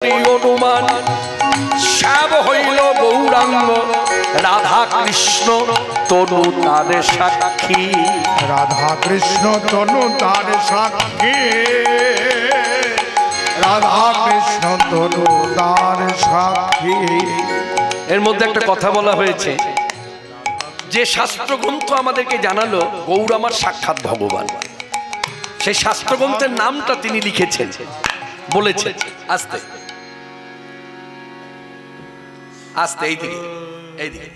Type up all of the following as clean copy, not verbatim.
অনুমান শ্যাম হইল গৌরাঙ্গ রাধা কৃষ্ণ তনু তার সাক্ষী। রাধা কৃষ্ণ তনু তার সাক্ষী, রাধা কৃষ্ণ তনু তার সাক্ষী। এর মধ্যে একটা কথা বলা হয়েছে যে শাস্ত্রগ্রন্থ আমাদেরকে জানালো গৌর আমার সাক্ষাৎ ভগবান, সেই শাস্ত্রগ্রন্থের নামটা তিনি লিখেছেন, বলেছেন। আস্তে আস্তে এইদিকে এইদিকে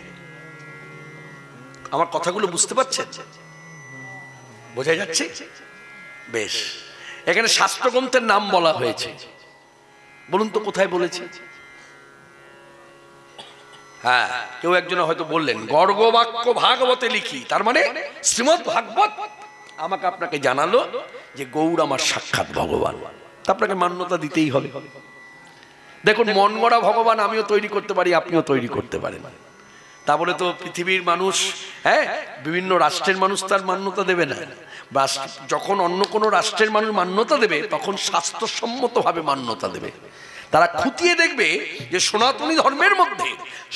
আমার কথাগুলো বুঝতে পারছেন? বোঝা যাচ্ছে? বেশ, এখানে শাস্ত্রগ্রন্থের নাম বলা হয়েছে, বলুন তো কোথায় বলেছে? হ্যাঁ, কেউ একজন হয়তো বললেন গর্গবাক্য ভাগবতে লিখি, তার মানে শ্রীমদ্ ভাগবত আমাকে আপনাকে জানালো যে গৌর আমার সাক্ষাৎ ভগবান, তা আপনাকে মান্যতা দিতেই হবে। দেখুন, মন গড়া ভগবান আমিও তৈরি করতে পারি, আপনিও তৈরি করতে পারেন, তা বলে তো পৃথিবীর মানুষ, হ্যাঁ, বিভিন্ন রাষ্ট্রের মানুষ তার মান্যতা দেবে না। বা যখন অন্য কোনো রাষ্ট্রের মানুষ মান্যতা দেবে তখন স্বাস্থ্যসম্মতভাবে মান্যতা দেবে। তারা খুঁটিয়ে দেখবে যে সনাতনী ধর্মের মধ্যে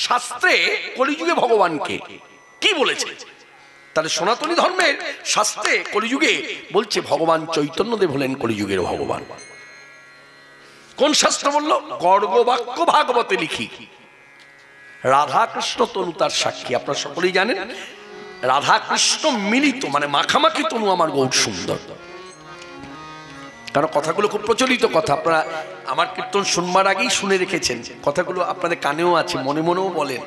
শাস্ত্রে কলিযুগে ভগবানকে কি বলেছে। তাহলে সনাতনী ধর্মের শাস্ত্রে কলিযুগে বলছে ভগবান চৈতন্যদেব হলেন কলিযুগের ভগবান। কোন শাস্ত্র বলল? গর্গবাক্য ভাগবতে লিখি, রাধা কৃষ্ণ তনু তার সাক্ষী। আপনারা সকলেই জানেন রাধা কৃষ্ণ মিলিত মানে মাখামাখি তনু আমার গৌর সুন্দর। কারণ কথাগুলো খুব প্রচলিত কথা, আপনারা আমার কীর্তন শুনবার আগেই শুনে রেখেছেন, কথাগুলো আপনাদের কানেও আছে, মনে মনেও বলেন,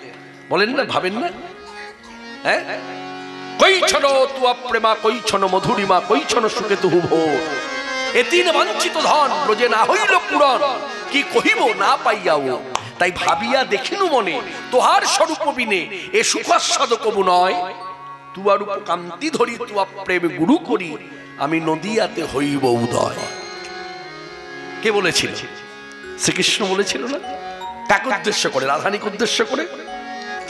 বলেন না, ভাবেন না? হ্যাঁ, কৈছন তুয়া প্রেমা কৈছন মধুরিমা কৈছন সুখে তুহু ভোর, এ তিন বাঞ্ছিত ধন ব্রজে না হইল পূরণ, কি কহিব না পাইয়াও, তাই ভাবিয়া দেখিনু মনে তোহার স্বরূপ বিনে এ সুখাস্বাদ কবু নয়, তুয়া রূপ কান্তি ধরি তুয়া প্রেম গুরু করি আমি নদিয়াতে হইব উদয়। কে বলেছিল? শ্রীকৃষ্ণ বলেছিল না? কাকে উদ্দেশ্য করে? রাধানীকে উদ্দেশ্য করে,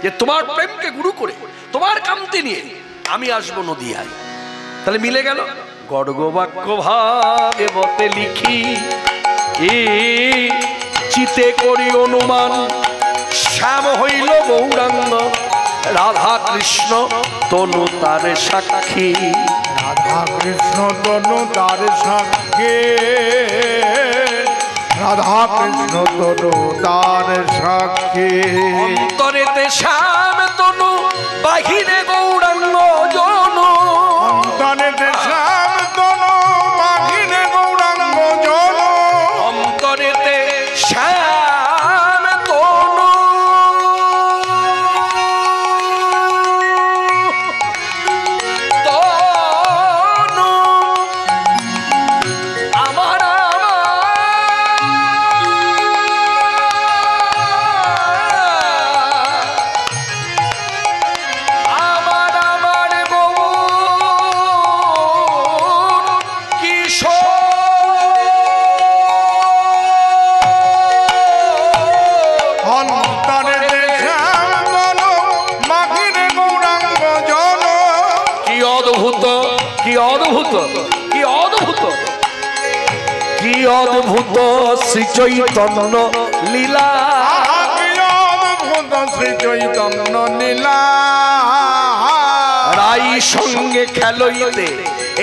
যে তোমার প্রেমকে গুরু করে তোমার কান্তি নিয়ে আমি আসবো নদিয়ায়। তাহলে মিলে গেল। গর্গবাক্য ভাগবতে লিখি এ চিতে করি অনুমান শ্যাম হইল গৌরাঙ্গ রাধা কৃষ্ণ তনু তার সাক্ষী। রাধা কৃষ্ণ তনু তার সাক্ষী, রাধা কৃষ্ণ তনু তার সাক্ষী। অন্তরেতে শ্যাম তনু বাহিরে গৌরাঙ্গ জন, অন্তরেতে শ্যাম তনু বাহিরে গৌরাঙ্গ জন, অন্তরেতে শ্যাম তনু তনু আমার কি অদ্ভুত শ্রী চৈতন্য লীলা, কি অদ্ভুত শ্রী চৈতন্য লীলা। রাই সঙ্গে খেলইতে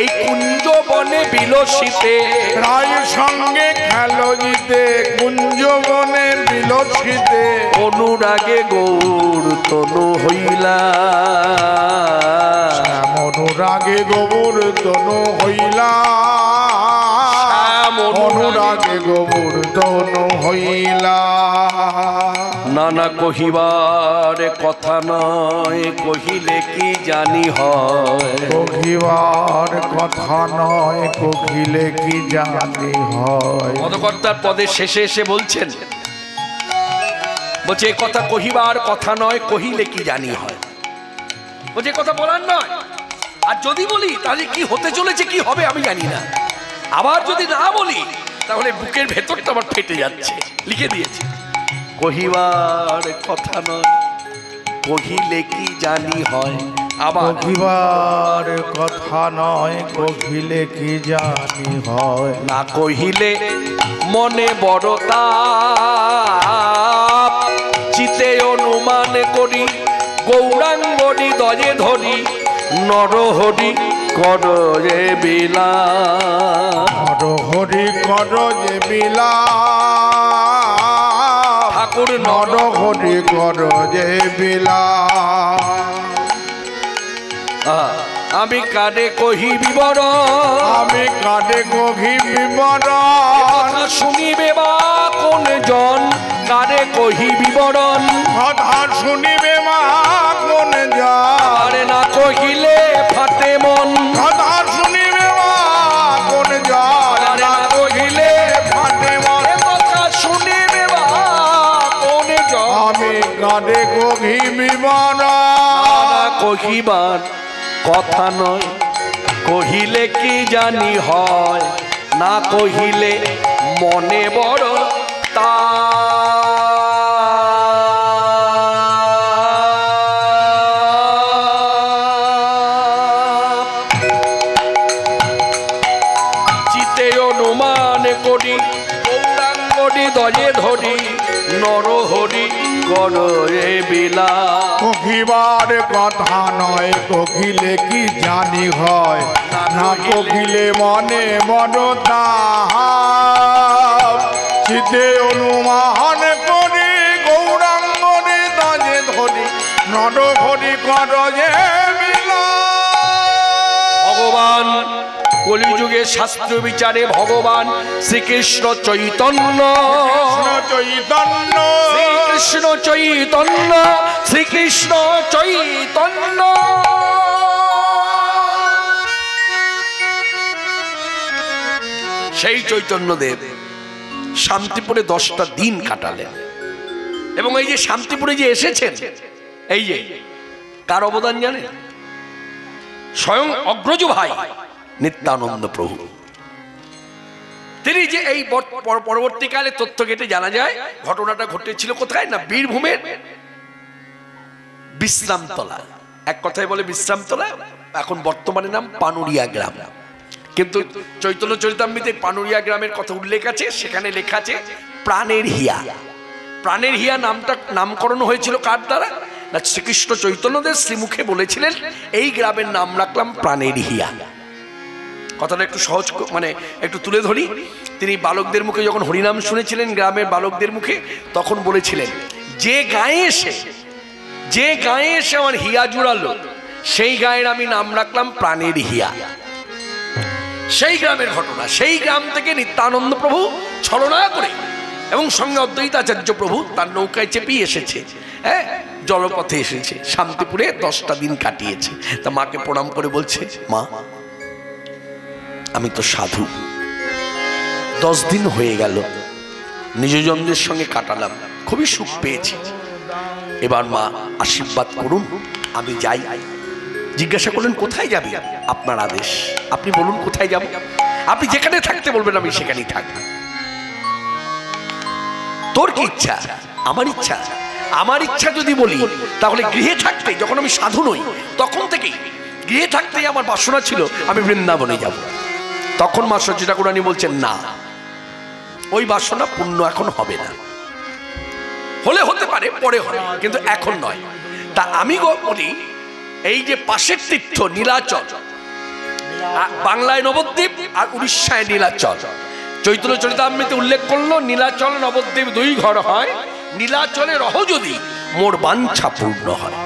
এই কুঞ্জ বনে বিলসিতে, রায় সঙ্গে খেলইতে কুঞ্জ বনে বিলসিতে, অনুরাগে গৌর তনু হইলা, অনুরাগে গৌর তনু হইলা, অনুরাগে গৌর তনু হইলা। নানা কহিবার কথা নয় কহিলে কি জানি হয়, কহিবার কথা নয় কহিলে কি জানি হয়। পদকর্তার পদের শেষে এসে বলছেন, বলছে এ কথা কহিবার কথা নয় কহিলে কি জানি হয়, বলছে কথা বলার নয়, আর যদি বলি তাহলে কি হতে চলেছে কি হবে আমি জানি না, আবার যদি না বলি তাহলে বুকের ভেতরটা আমার ফেটে যাচ্ছে। লিখে দিয়েছে কহিবার কথা নয় কহিলে কি জানি হয়, আবার কহিবার কথা নয় কহিলে কি জানি হয় না কহিলে মনে বড় তাপ চিতে অনুমান করি গৌরাঙ্গনি দয়ে ধরি নরহরি কররে বিলা নরহরি কর যে বিলা ঠাকুর নরহরি কর যে বিলা আমি কানে কহি বিবরণ আমি কানে কহি বিবরণ শুনিবে বা কোন জন কানে কহি বিবরণ কথা শুনিবে মা কোন আরে না কহিলে ফাটে মন কথা শুনিবে মা কোন আরে না কহিলে ফাটে মন কথা শুনিবে বা কোন জন আমি কানে কহি বিবরণ কহিবার কথা নয় কহিলে কি জানি হয় না কহিলে মনে বড় তা চিতে অনুমান করি গৌরাঙ্গনি দয়ে ধরি নরহরি কররে বিলা কহিবার কথা নয় কহিলে কি জানি হয় না কহিলে মনে মনতা চিতে অনুমান করি গৌরাঙ্গনে দয়ে ধরি নরহরি কররে বিলা ভগবান কলিযুগে শাস্ত্র বিচারে ভগবান শ্রীকৃষ্ণ চৈতন্য চৈতন্য শ্রীকৃষ্ণ চৈতন্য শ্রীকৃষ্ণ চৈতন্য সেই চৈতন্যদেব শান্তিপুরে 10টা দিন কাটালেন এবং এই যে শান্তিপুরে যে এসেছেন এই যে কার অবদান জানেন স্বয়ং অগ্রজ ভাই নিত্যানন্দ প্রভু তিনি যে এই পরবর্তীকালে তথ্য ঘেটে জানা যায় ঘটনাটা ঘটেছিল কোথায় না বীরভূমের বিশ্রামতলা এক কথায় বলে বিশ্রামতলা এখন বর্তমানে নাম পানুরিয়া গ্রাম কিন্তু চৈতন্য চরিতামৃতে পানুরিয়া গ্রামের কথা উল্লেখ আছে সেখানে লেখা আছে প্রাণের হিয়া প্রাণের হিয়া নামটা নামকরণ হয়েছিল কার দ্বারা না শ্রীকৃষ্ণ চৈতন্যদেব শ্রীমুখে বলেছিলেন এই গ্রামের নাম রাখলাম প্রাণের হিয়া কথাটা একটু সহজ মানে একটু তুলে ধরি তিনি বালকদের মুখে যখন হরিনাম শুনেছিলেন গ্রামের বালকদের মুখে তখন বলেছিলেন যে গায়ে এসে আমার হিয়া জুড়ালো সেই গায়ের আমি নাম রাখলাম প্রাণের হিয়া সেই গ্রামের ঘটনা সেই গ্রাম থেকে নিত্যানন্দ প্রভু ছলনা করে এবং সঙ্গে অদ্বৈতাচার্য প্রভু তার নৌকায় চেপেই এসেছে হ্যাঁ জলপথে এসেছে শান্তিপুরে 10টা দিন কাটিয়েছে তা মাকে প্রণাম করে বলছে মা আমি তো সাধু 10 দিন হয়ে গেল নিজজনদের সঙ্গে কাটালাম খুবই সুখ পেয়েছি এবার মা আশীর্বাদ করুন আমি যাই জিজ্ঞাসা করলেন কোথায় যাবি আপনার আদেশ আপনি বলুন কোথায় যাব আপনি যেখানে থাকতে বলবেন আমি সেখানেই থাকব তোর কি ইচ্ছা আমার ইচ্ছা যদি বলি তাহলে গৃহে থাকতে যখন আমি সাধু নই তখন থেকেই গৃহে থাকতেই আমার বাসনা ছিল আমি বৃন্দাবনে যাব তখন মা সচ্চি ঠাকুরানী বলছেন না ওই বাসনা পূর্ণ এখন হবে না হলে হতে পারে পরে হবে কিন্তু এখন নয় তা আমি বলি এই যে পাশের তীর্থ নীলাচল বাংলায় নবদ্বীপ আর উড়িষ্যায় নীলাচল চৈতন্য চরিতামৃতে উল্লেখ করলো নীলাচল নবদ্বীপ 2 ঘর হয় নীলাচলে রহ যদি মোর বাঞ্ছা পূর্ণ হয়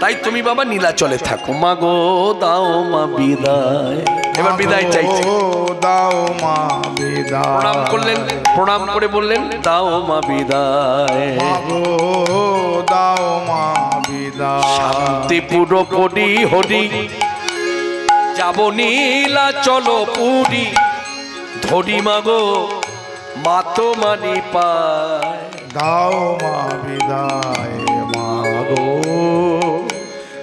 তাই তুমি বাবা নীলাচলে থাকো মা গো দাও মা বিদায় এবার বিদায় চাইছে দাও মা বিদায় প্রণাম করলেন প্রণাম করে বললেন দাও মা বিদায় দাও মা বিদায় শান্তিপুর পড়ি হরি যাব নীলাচল পুরী ধরি মাগো মাতো মানি পায় দাও মা বিদায় মা গো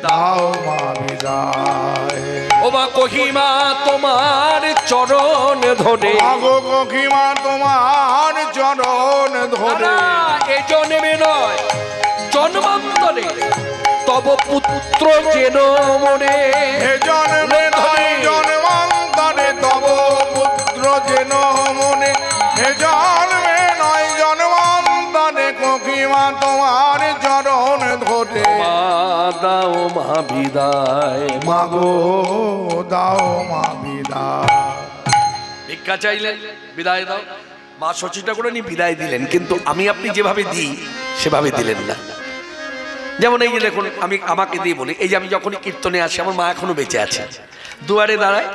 দাও মা বিদায় ও মা কহিমা তোমার চরণ ধরে আগো কহিমা তোমার চরণ ধরে এ জন্মে নয় জন্মান্তরে তব পুত্র যেন মনে, হে জন্মে নয় জন্মান্তরে তব পুত্র যেন মনে, হে জন্মে নয় জন্মান্তরে কোকিমা তোমার চরণ ধরে। মা দাও মা বিদায়, মাগো দাও মা বিদায়। ভিক্ষা চাইলেন, বিদায় দাও। মা শচীটা করে নি বিদায় দিলেন, কিন্তু আমি আপনি যেভাবে দিই সেভাবে দিলেন না। যেমন এই যে দেখুন, আমি আমাকে দিয়ে বলি, এই যে আমি যখনই কীর্তনে আসি, আমার মা এখনো বেঁচে আছে, দুয়ারে দাঁড়ায়,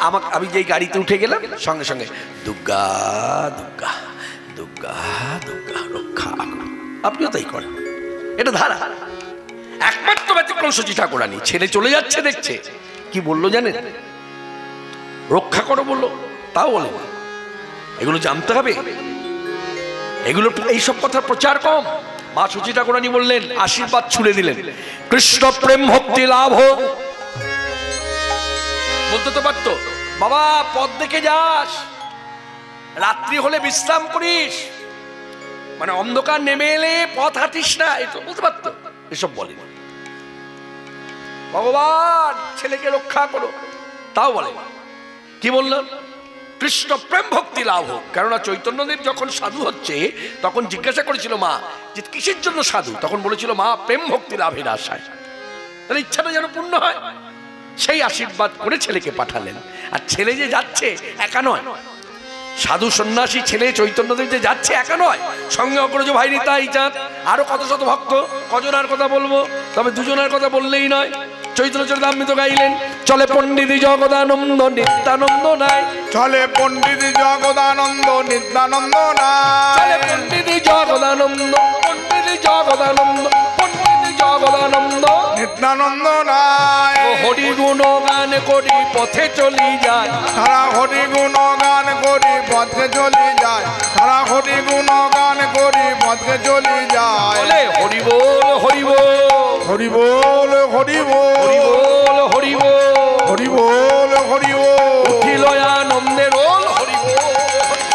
আমাকে, আমি যেই গাড়িতে উঠে গেলাম সঙ্গে সঙ্গে দুর্গা দুর্গা দুর্গা দুর্গা রক্ষা করো। আপনিও তাই করেন, এটা ধারা। একমাত্র ব্যতিক্রম শচী ঠাকুরানী। ছেলে চলে যাচ্ছে দেখছে, কি বললো জানেন? রক্ষা করো বললো, তাও বলে। এগুলো জানতে হবে, এগুলো এইসব কথার প্রচার কম। মা শচী ঠাকুরানী বললেন, আশীর্বাদ ছুড়ে দিলেন, কৃষ্ণ প্রেম ভক্তি লাভ হোক। বলতে তো পারতো, বাবা পথ দেখে যাস, রাত্রি হলে বিশ্রাম করিস, মানে অন্ধকার নেমে এলে পথ হাঁটিস না, এটা বলতে পারতো। এসব বলে ভগবান ছেলেকে রক্ষা করো, তাও বলে। কি বললো? কৃষ্ণ প্রেম ভক্তি লাভ হোক। কেননা চৈতন্যদেব যখন সাধু হচ্ছে তখন জিজ্ঞাসা করেছিল মা যে কিসের জন্য সাধু, তখন বলেছিল মা প্রেম ভক্তি লাভের আশায়, তাহলে ইচ্ছাটা যেন পূর্ণ হয়। সেই আশীর্বাদ করে ছেলেকে পাঠালেন। আর ছেলে যে যাচ্ছে একা নয়, সাধু সন্ন্যাসী ছেলে চৈতন্যদেব যে যাচ্ছে একা নয়, সঙ্গে অগ্রজ ভাই নিতাই চাঁদ, আরো কত শত ভক্ত, কজনার কথা বলবো, তবে দুজনের কথা বললেই নয়। চৈতন্য চরিতামৃত গাইলেন, চলে পণ্ডিত জগদানন্দ নিত্যানন্দ নাই, চলে পণ্ডিত জগদানন্দ নিত্যানন্দ নাই, চলে পণ্ডিত জগদানন্দ, পণ্ডিত জগদানন্দ, পণ্ডিত জগদানন্দ নিত্যানন্দ নাই। হরি গুণ গান করি পথে চলি যায়, তারা হরি গুণ গান করি পথে চলি যায়, তারা হরি গুণ গান করি পথে চলি যায়। বলে হরি বল হরি বল, হরি বল হরি বল, হরি বল হরি বল, হরি বল হরি বল, উঠিল আনন্দে রোল, হরি বল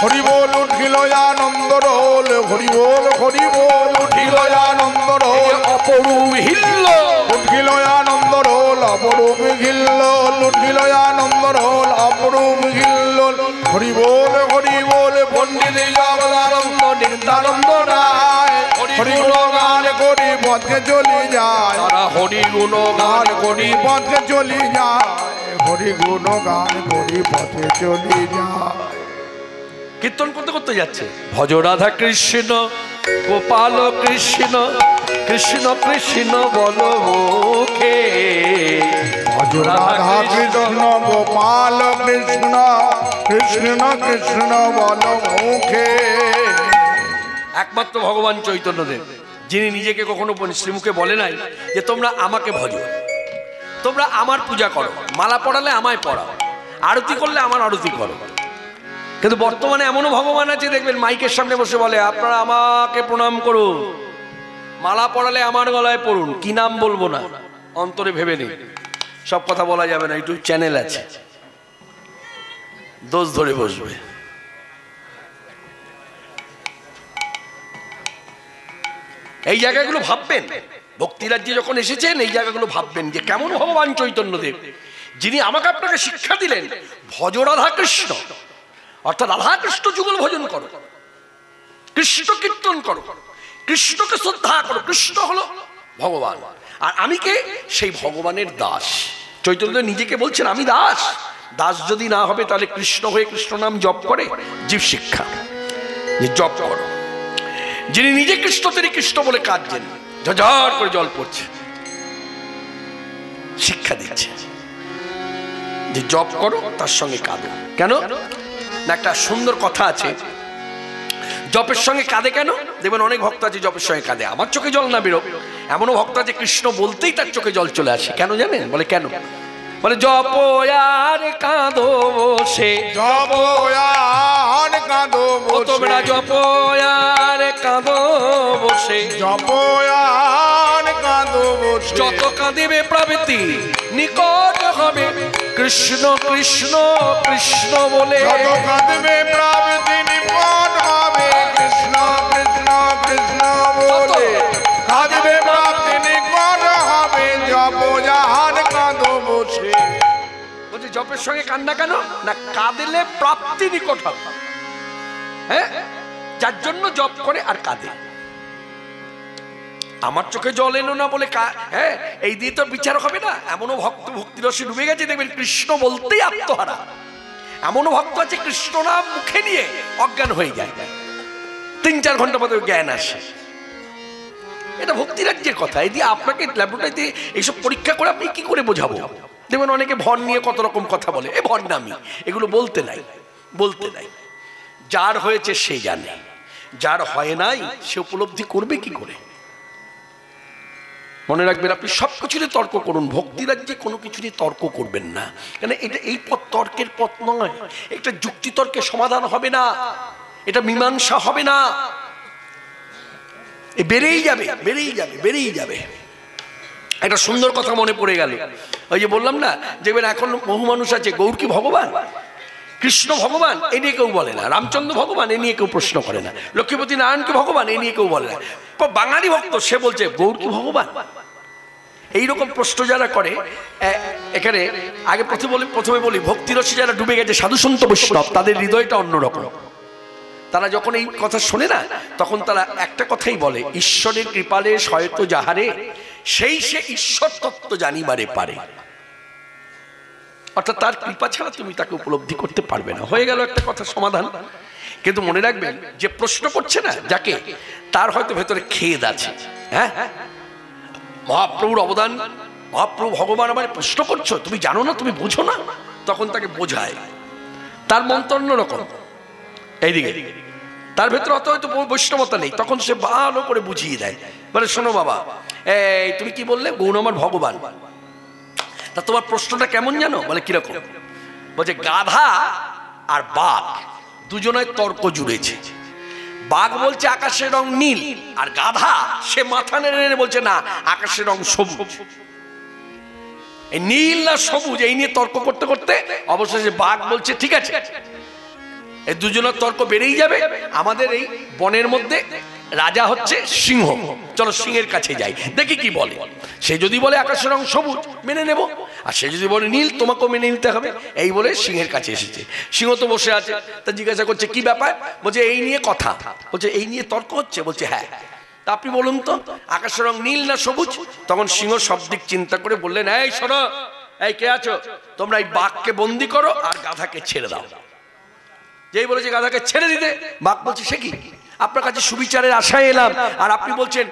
হরি বল উঠিল আনন্দ রোল, হরি বল হরি বল উঠিল আনন্দ রোল, অপরূপ হিল্ল, উঠিল আনন্দ রোল অপরূপ হিল্ল, উঠিল আনন্দ রোল অপরূপ হিল্ল। হরি বল পণ্ডিত জগদানন্দ নিত্যানন্দ রায়, হরি গুণ গান করি পথে চলি যায়, তারা হরি গুণ গান করি পথে চলি যায়, হরি গুণ গান করি পথে চলি যায়। কীর্তন করতে করতে যাচ্ছে, ভজ রাধা কৃষ্ণ গোপাল কৃষ্ণ, কৃষ্ণ কৃষ্ণ বল মুখে, ভজ রাধা কৃষ্ণ গোপাল কৃষ্ণ, কৃষ্ণ কৃষ্ণ বল মুখে। একমাত্র ভগবান চৈতন্যদেব, যিনি নিজেকে কখনো শ্রীমুখে বলে নাই যে তোমরা আমাকে ভজো, তোমরা আমার পূজা করো, মালা পড়ালে আমায় পড়াও, আরতি করলে আমার আরতি করো। কিন্তু বর্তমানে এমনও ভগবান আছে দেখবেন মাইকের সামনে বসে বলে আপনারা আমাকে প্রণাম করুন, মালা পড়ালে আমার গলায় পড়ুন, কি নাম বলবো না, অন্তরে ভেবে নেই, সব কথা বলা যাবে না, ইউটিউব চ্যানেল আছে, দোষ ধরে বসবে। এই জায়গাগুলো ভাববেন, ভক্তিরাজ্যে যখন এসেছেন এই জায়গাগুলো ভাববেন যে কেমন ভগবান চৈতন্যদেব, যিনি আমাকে আপনাকে শিক্ষা দিলেন ভজ রাধা কৃষ্ণ, অর্থাৎ রাধা কৃষ্ণ যুগল ভজন করো, কৃষ্ণ কীর্তন করো, কৃষ্ণকে শ্রদ্ধা করো। কৃষ্ণ হলো ভগবান, আর আমি কে? সেই ভগবানের দাস। চৈতন্যদেব নিজেকে বলছেন আমি দাস। দাস যদি না হবে তাহলে কৃষ্ণ হয়ে কৃষ্ণ নাম জপ করে জীব শিক্ষা যে জপ করো। যিনি নিজে কৃষ্ণ তিনি কৃষ্ণ বলে কাঁদছেন, ঝরঝর করে জল পড়ছে, শিক্ষা দিচ্ছে যে জপ করো তার সঙ্গে কাঁদো। কেন না, একটা সুন্দর কথা আছে, জপের সঙ্গে কাঁদে কেন? দেখবেন অনেক ভক্ত আছে জপের সঙ্গে কাঁদে, আমার চোখে জল না বেরো, এমনও ভক্ত আছে কৃষ্ণ বলতেই তার চোখে জল চলে আসে। কেন জানেন? বলে কেন? বলে জপ আর কাঁদো বসে, জপ আর কাঁদো বসে, তোমরা জপ আর কাঁদো বসে, জপ আর কাঁদো বসে, যত কাঁদিবে প্রবৃত্তি নিকট হবে কৃষ্ণ কৃষ্ণ কৃষ্ণ বলে, যত কাঁদবে প্রবৃত্তি নিকট হবে কৃষ্ণ কৃষ্ণ কৃষ্ণ বলে, কাঁদবে প্রবৃত্তি নিকট জপের সঙ্গে কান্না কেন না? কাঁদলে প্রাপ্তি নিকট হবে। হ্যাঁ, যার জন্য জপ করে আর কাঁদে। আমার চোখে জল এলো না বলে হ্যাঁ এই দিয়ে তো বিচার হবে না। এমনও ভক্ত ভক্তিরসে ডুবে গেছে, দেখবেন কৃষ্ণ বলতেই আত্মহারা। এমনও ভক্ত আছে কৃষ্ণ নাম মুখে নিয়ে অজ্ঞান হয়ে যায়, 3-4 ঘন্টা পরে জ্ঞান আসে। এটা ভক্তিরাজ্যের কথা। এই দিয়ে আপনাকে ল্যাবরেটরিতে এইসব পরীক্ষা করে আপনি কি করে বোঝাবো? দেখবেন অনেকে ভর নিয়ে কত রকম কথা বলে, এ ভর নামি, এগুলো বলতে নাই, বলতে নাই। যার হয়েছে সে জানে, যার হয় নাই সে উপলব্ধি করবে কি করে? মনে রাখবেন, আপনি সবকিছু নিয়ে তর্ক করুন, ভক্তিরাজ্যে কোনো কিছু নিয়ে তর্ক করবেন না। কেন এটা এই পথ তর্কের পথ নয়, একটা যুক্তিতর্কের সমাধান হবে না, এটা মীমাংসা হবে না, বেড়েই যাবে বেড়েই যাবে বেড়েই যাবে। একটা সুন্দর কথা মনে পড়ে গেল, ওই যে বললাম না, দেখবেন এখন বহু মানুষ আছে গৌর কি ভগবান, কৃষ্ণ ভগবান এ নিয়ে কেউ বলে না, রামচন্দ্র ভগবান এ নিয়ে কেউ প্রশ্ন করে না, লক্ষ্মীপতি নারায়ণকে ভগবান এ নিয়ে কেউ বলে না। বাঙালি ভক্ত সে বলছে গৌর কি ভগবান। এইরকম প্রশ্ন যারা করে, এখানে আগে প্রথমে বলি ভক্তিরসে যারা ডুবে গেছে সাধু সন্ত বৈষ্ণব, তাদের হৃদয়টা অন্যরকম। তারা যখন এই কথা শোনে না, তখন তারা একটা কথাই বলে, ঈশ্বরের কৃপালে শয়ত যাহারে সেই সে ঈশ্বর তত্ত্ব জানিবারে পারে। অর্থাৎ তার কৃপা ছাড়া তুমি তাকে উপলব্ধি করতে পারবে না। হয়ে গেল একটা কথা সমাধান। কিন্তু মনে রাখবেন, যে প্রশ্ন করছে না যাকে, তার হয়তো ভেতরে খেদ আছে। হ্যাঁ, মহাপ্রভুর অবদান, মহাপ্রভু ভগবান আমার প্রশ্ন করছো, তুমি জানো না, তুমি বোঝো না, তখন তাকে বোঝায়। তার মন্ত্র অন্যরকম, এইদিকে তার ভেতরে অত হয়তো বৈষ্ণবতা নেই, তখন সে ভালো করে বুঝিয়ে দেয়, বলে শোনো বাবা, এই তুমি কি বললে গৌর আমার ভগবান, তা তোমার প্রশ্নটা কেমন জানো? বলে কিরকম? বলছে গাধা আর বাঘ দুজনের তর্ক জুড়েছে। বাঘ বলছে আকাশের রং নীল, আর গাধা সে মাথা নেড়ে বলছে না, আকাশের রং সবুজ। এই নীল না সবুজ এই নিয়ে তর্ক করতে করতে অবশেষে বাঘ বলছে ঠিক আছে, এই দুজনের তর্ক বেড়েই যাবে। আমাদের এই বনের মধ্যে রাজা হচ্ছে সিংহ, চলো সিংহের কাছে যাই, দেখি কি বলে। সে যদি বলে আকাশের রং সবুজ, মেনে নেব, আর সে যদি বলে নীল, তোমাকেও মেনে নিতে হবে। এই বলে সিংহের কাছে এসেছে। সিংহ তো বসে আছে, তা জিজ্ঞাসা করছে কি ব্যাপার? বলছে এই নিয়ে কথা। বলছে এই নিয়ে তর্ক হচ্ছে? বলছে হ্যাঁ। তা আপনি বলুন তো আকাশের রং নীল না সবুজ? তখন সিংহ সব দিক চিন্তা করে বললেন, এই শোনো, এই কে আছো তোমরা, এই বাঘকে বন্দি করো আর গাধাকে ছেড়ে দাও। যেই বলেছে গাধাকে ছেড়ে দিতে, বাঘ বলছে সে কি, আপনার কাছে সুবিচারের আশায় এলাম, আর আপনি বলছেন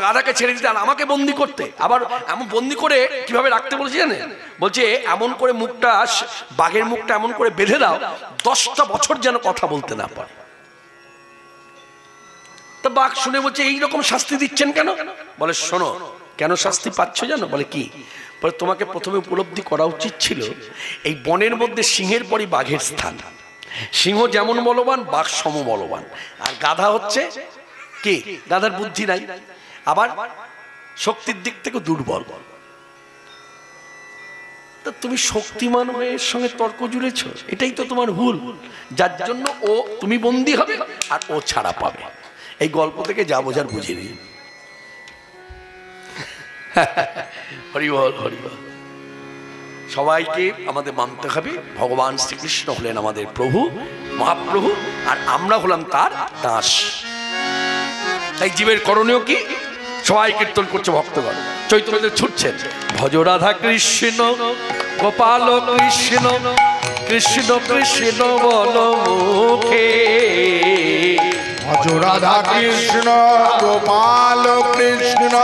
গাধাকে ছেড়ে দিতে আর আমাকে বন্দি করতে। আবার এমন বন্দি করে কিভাবে রাখতে বলছে জানেন? বলছে এমন করে মুখটা, বাঘের মুখটা এমন করে বেঁধে দাও 10টা বছর যেন কথা বলতে না পারে। তো বাঘ শুনে বলছে এইরকম শাস্তি দিচ্ছেন কেন? বলে শোনো, কেন শাস্তি পাচ্ছ জানো? বলে কি? বলে তোমাকে প্রথমে উপলব্ধি করা উচিত ছিল এই বনের মধ্যে সিংহের পরই বাঘের স্থান। সিংহ যেমন বলবান, বাঘ সম বলবান, আর গাধা হচ্ছে কি, গাধার বুদ্ধি নাই, আবার শক্তির দিক থেকে দুর্বল। তা তুমি শক্তিমান হয়ে এর সঙ্গে তর্ক জুড়েছ, এটাই তো তোমার ভুল, যার জন্য ও তুমি বন্দী হবে আর ও ছাড়া পাবে। এই গল্প থেকে যা বোঝার বুঝে নিন। হরিবল হরিবল। সবাইকে আমাদের মানতে হবে ভগবান শ্রীকৃষ্ণ হলেন আমাদের প্রভু, মহাপ্রভু, আর আমরা হলাম তার দাস। তাই জীবের করণীয় কি? সবাই কীর্তন করছে, ভক্তগণ চৈতন্যদেব ছুটছেন, ভজ রাধা কৃষ্ণ গোপাল কৃষ্ণ, কৃষ্ণ কৃষ্ণ বল মুখে, ভজ রাধা কৃষ্ণ গোপাল কৃষ্ণ,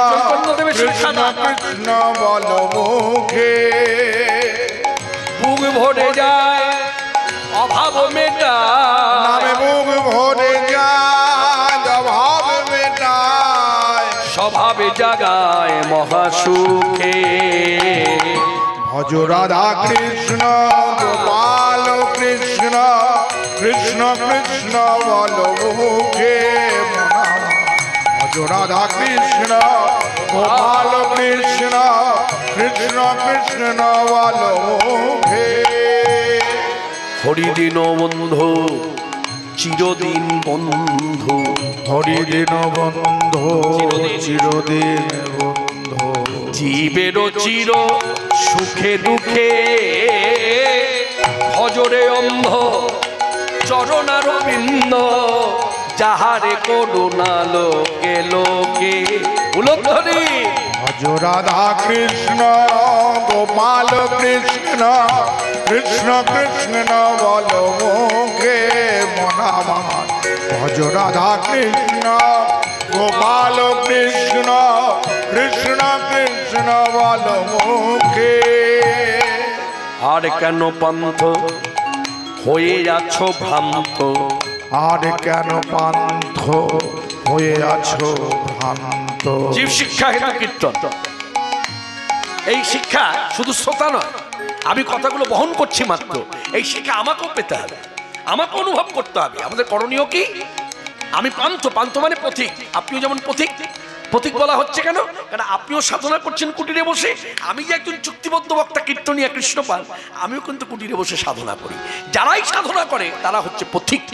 কৃষ্ণ কৃষ্ণ বল মুখে। বুক ভরে যায় অভাব মেটায়, নামে বুক ভরে যায় অভাব মেটায়, স্বভাবে জাগায় মহাসুখে। ভজ রাধা কৃষ্ণ গোপাল কৃষ্ণ, কৃষ্ণ কৃষ্ণ বল মুখে। ভজ রাধা কৃষ্ণ গোপাল কৃষ্ণ, কৃষ্ণ কৃষ্ণ বল মুখে। হরিদিন বন্ধু চিরদিন বন্ধু, হরিদিন বন্ধু চিরদিন বন্ধু, জীবের চির সুখে দুঃখে ভজরে অন্ধ চরণার বিন্দ যাহারে করুণা লোকে লোকে উলধ্বনি ভজ রাধা কৃষ্ণ গোপাল কৃষ্ণ কৃষ্ণ কৃষ্ণ বল মুখে মন আমার ভজ রাধা কৃষ্ণ গোপাল কৃষ্ণ কৃষ্ণ কৃষ্ণ বল মুখে। আর কেন পন্থ হয়ে যাচ্ছ ভ্রান্ত আর কেন পান্থ হয়ে আছো ভ্রান্ত। জীব শিক্ষা হেতু কীর্তন। এই শিক্ষা শুধু শ্রোতা নয়, আমি কথাগুলো বহন করছি মাত্র, এই শিক্ষা আমাকেও পেতে হবে, আমাকে অনুভব করতে হবে। আমাদের করণীয় কি? আমি পান্থ, পান্থ মানে পথিক, আপনিও যেমন পথিক। পথিক বলা হচ্ছে কেন? কারণ আপনিও সাধনা করছেন কুটিরে বসে, আমি যে একজন চুক্তিবদ্ধ বক্তা কীর্তনিয়া কৃষ্ণপাল, আমিও কিন্তু কুটিরে বসে সাধনা করি। যারাই সাধনা করে তারা হচ্ছে পথিক।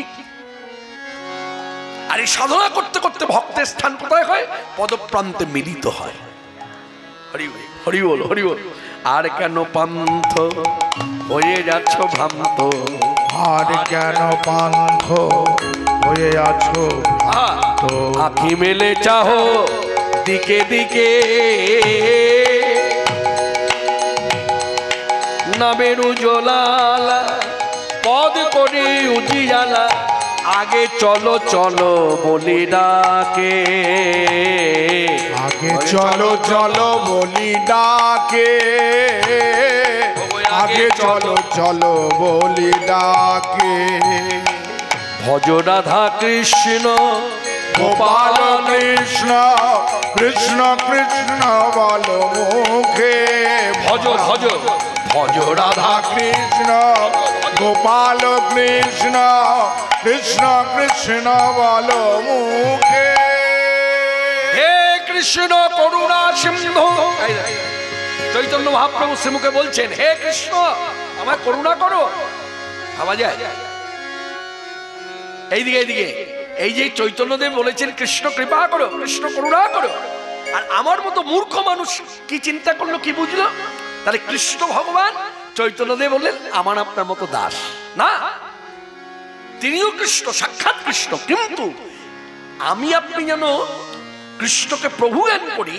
আর এই সাধনা করতে করতে ভক্তের স্থান কোথায় হয়? পদপ্রান্তে মিলিত হয়। হরি হরি বল, হরি বল। আর কেন পান্থ হয়ে যাচ্ছ ভ্রান্ত, আর কেন পান্থ হয়ে আছো ভ্রান্ত। আখি মেলে চাহো দিকে দিকে, নামের উজ্জ্বলা পদ করে উজিয়ালা, আগে চলো চলো বলি ডাকে, আগে চলো চলো বলি ডাকে, আগে চলো চলো বলি ডাকে। ভজ রাধা কৃষ্ণ গোপাল কৃষ্ণ কৃষ্ণ কৃষ্ণ বল মুখে। ভজ ভজ ভজ রাধা কৃষ্ণ গোপাল কৃষ্ণ কৃষ্ণ কৃষ্ণ বল মুখে। হে কৃষ্ণ করুণা সিন্ধু, চৈতন্য মহাপ্রভু শ্রীমুখে বলছেন, হে কৃষ্ণ আমায় করুণা করো। ভাবা যায়? এইদিকে এইদিকে এই যে চৈতন্যদেব বলেছেন কৃষ্ণ কৃপা করো, কৃষ্ণ করুণা করো, আর আমার মতো মূর্খ মানুষ কি চিন্তা করলো, কি বুঝলো? তাহলে কৃষ্ণ ভগবান, চৈতন্যদেব বললেন আমার আপনার মতো দাস না, তিনিও কৃষ্ণ, সাক্ষাৎ কৃষ্ণ। কিন্তু আমি আপনি যেন কৃষ্ণকে প্রভু জ্ঞান করি,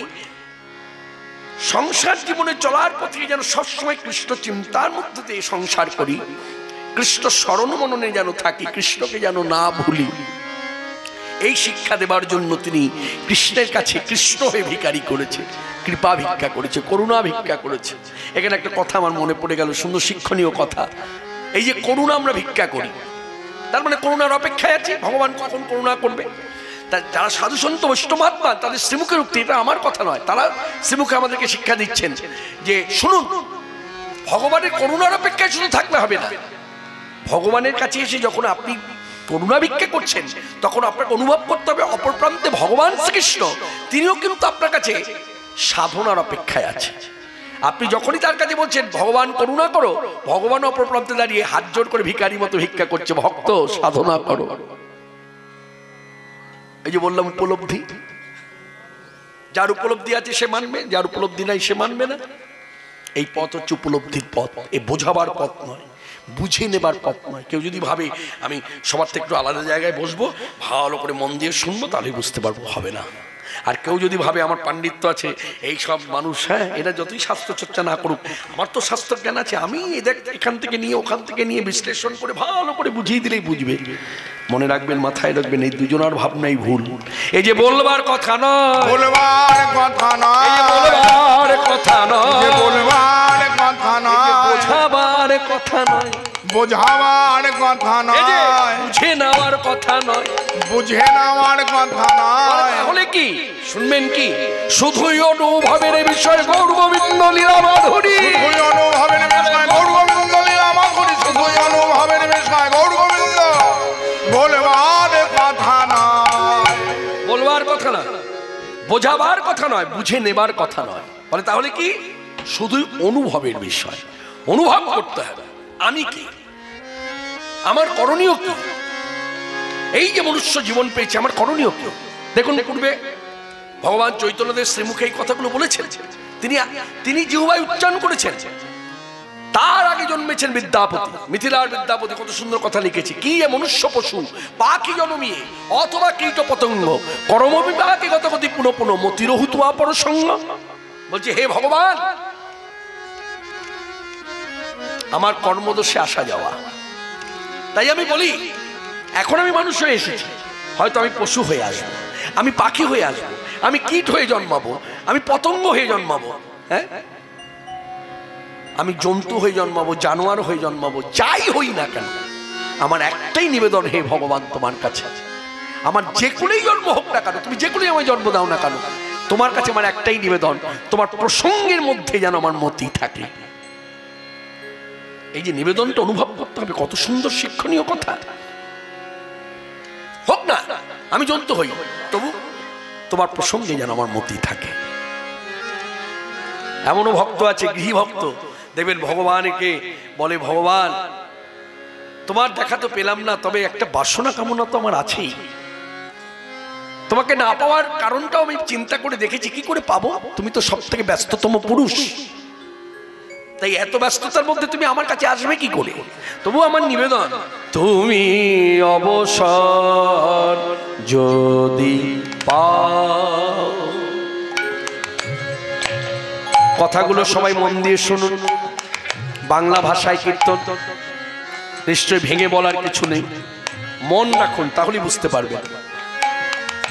সংসার জীবনে চলার পথে যেন সবসময় কৃষ্ণ চিন্তার মধ্যে দিয়ে সংসার করি, কৃষ্ণ স্মরণ মননে যেন থাকি, কৃষ্ণকে যেন না ভুলি, এই শিক্ষা দেবার জন্য তিনি কৃষ্ণের কাছে কৃষ্ণ হয়ে ভিখারি করেছে, কৃপা ভিক্ষা করেছে, করুণা ভিক্ষা করেছে। এখানে একটা কথা আমার মনে পড়ে গেল, সুন্দর শিক্ষণীয় কথা। এই যে করুণা আমরা ভিক্ষা করি, তার মানে করুণার অপেক্ষায় আছি ভগবান কখন করুণা করবে। যারা সাধু সন্ত বৈষ্ণবাত্মা তাদের শ্রীমুখের উক্তি, এটা আমার কথা নয়, তারা শ্রীমুখে আমাদেরকে শিক্ষা দিচ্ছেন যে শুনুন, ভগবানের করুণার অপেক্ষায় শুধু থাকলে হবে না, ভগবানের কাছে এসে যখন আপনি করুণা ভিক্ষা করছেন তখন আপনাকে অনুভব করতে হবে অপর প্রান্তে ভগবান শ্রীকৃষ্ণ তিনিও কিন্তু আপনার কাছে সাধনার অপেক্ষায় আছে। আপনি যখনই তার কাছে বলছেন ভগবান করুণা করো, ভগবান অপর প্রান্তে দাঁড়িয়ে হাত জোড় করে ভিখারি মতো ভিক্ষা করছে, ভক্ত সাধনা করো। এই যে বললাম উপলব্ধি, যার উপলব্ধি আছে সে মানবে, যার উপলব্ধি নাই সে মানবে না। এই পথ হচ্ছে উপলব্ধির পথ, এই বোঝাবার পথ নয়, বুঝে নেবার পথ নয়। কেউ যদি ভাবে আমি সবার থেকে একটু আলাদা জায়গায় বসবো, ভালো করে মন দিয়ে শুনবো, তাহলে বুঝতে পারবো, হবে না। আর কেউ যদি ভাবে আমার পাণ্ডিত্য আছে, এই সব মানুষ, হ্যাঁ এরা যতই স্বাস্থ্য চর্চা না করুক, আমার তো স্বাস্থ্য জ্ঞান আছে, আমি এদের এখান থেকে নিয়ে ওখান থেকে নিয়ে বিশ্লেষণ করে ভালো করে বুঝিয়ে দিলেই বুঝবে। মনে রাখবেন, মাথায় রাখবেন, এই দুজনের ভাবনাই ভুল। এই যে বলবার কথা নয়, বলবার কথা নয়, বলবার কথা নয়, বলবার কথা নয়, বোঝাবার কথা নয়, বোঝাবার কথা নয়, বুঝে নেওয়ার কথা নয়, বুঝে নেওয়ার কথা নয়। তাহলে কি শুনবেন? কি শুধুই অনুভবের বিষয় গৌর গোবিন্দ লীলা মাধুরী, শুধুই অনুভবের বিষয় গৌর গোবিন্দ লীলা মাধুরী, শুধুই অনুভবের বিষয় গৌর গোবিন্দ। বলবার কথা নয়, বলবার কথা নয়, বোঝাবার কথা নয়, বুঝে নেবার কথা নয়। বলে তাহলে কি শুধুই অনুভবের বিষয়, অনুভব করতে হবে আমি কি, আমার করণীয় কি, এই যে মনুষ্য জীবন পেয়েছে আমার করণীয় কি। দেখুন পূর্বে ভগবান চৈতন্যদেব শ্রীমুখে এই কথাগুলো বলেছেন, তিনি জিহ্বায় উচ্চারণ করেছেন। তার আগে জন্মেছেন বিদ্যাপতি, মিথিলার বিদ্যাপতি কত সুন্দর কথা লিখেছে। কি এ মনুষ্য পশু পাখি জন্মিয়ে অথবা কীট পতঙ্গ কর্মবিপাকে গতগতি পুনঃ পুনঃ মতিরহু তুয়া পরসঙ্গ। বলছে হে ভগবান, আমার কর্মদোষে আসা যাওয়া, তাই আমি বলি এখন আমি মানুষ হয়ে এসেছি, হয়তো আমি পশু হয়ে আসবো, আমি পাখি হয়ে আসবো, আমি কীট হয়ে জন্মাবো, আমি পতঙ্গ হয়ে জন্মাবো, হ্যাঁ আমি জন্তু হয়ে জন্মাবো, জানোয়ার হয়ে জন্মাবো, যাই হই না কেন আমার একটাই নিবেদন, হে ভগবান তোমার কাছে, আমার যে কোনোই জন্ম হোক না কেন, তুমি যে কোনোই আমায় জন্ম দাও না কেন, তোমার কাছে আমার একটাই নিবেদন, তোমার প্রসঙ্গের মধ্যে যেন আমার মতি থাকে। এই যে নিবেদনটা অনুভব করতে হবে, কত সুন্দর শিক্ষণীয় কথা। হোক না আমি জন্তু হই, তবু তোমার প্রসঙ্গে যেন আমার মতি থাকে। এমনও ভক্ত আছে, গৃহী ভক্ত, দেখবেন ভগবানকে বলে, ভগবান তোমার দেখা তো পেলাম না, তবে একটা বাসনা কামনা তো আমার আছেই, তোমাকে না পাওয়ার কারণটাও আমি চিন্তা করে দেখেছি, কি করে পাবো, তুমি তো সব থেকে ব্যস্ততম পুরুষ, তাই এত ব্যস্ততার মধ্যে তুমি আমার কাছে আসবে কি করে, তবু আমার নিবেদন তুমি অবসর যদি পাও। কথাগুলো সবাই মন দিয়ে শুনুন, বাংলা ভাষায় কীর্তন, নিশ্চয় ভেঙে বলার কিছু নেই, মন রাখুন তাহলেই বুঝতে পারবেন।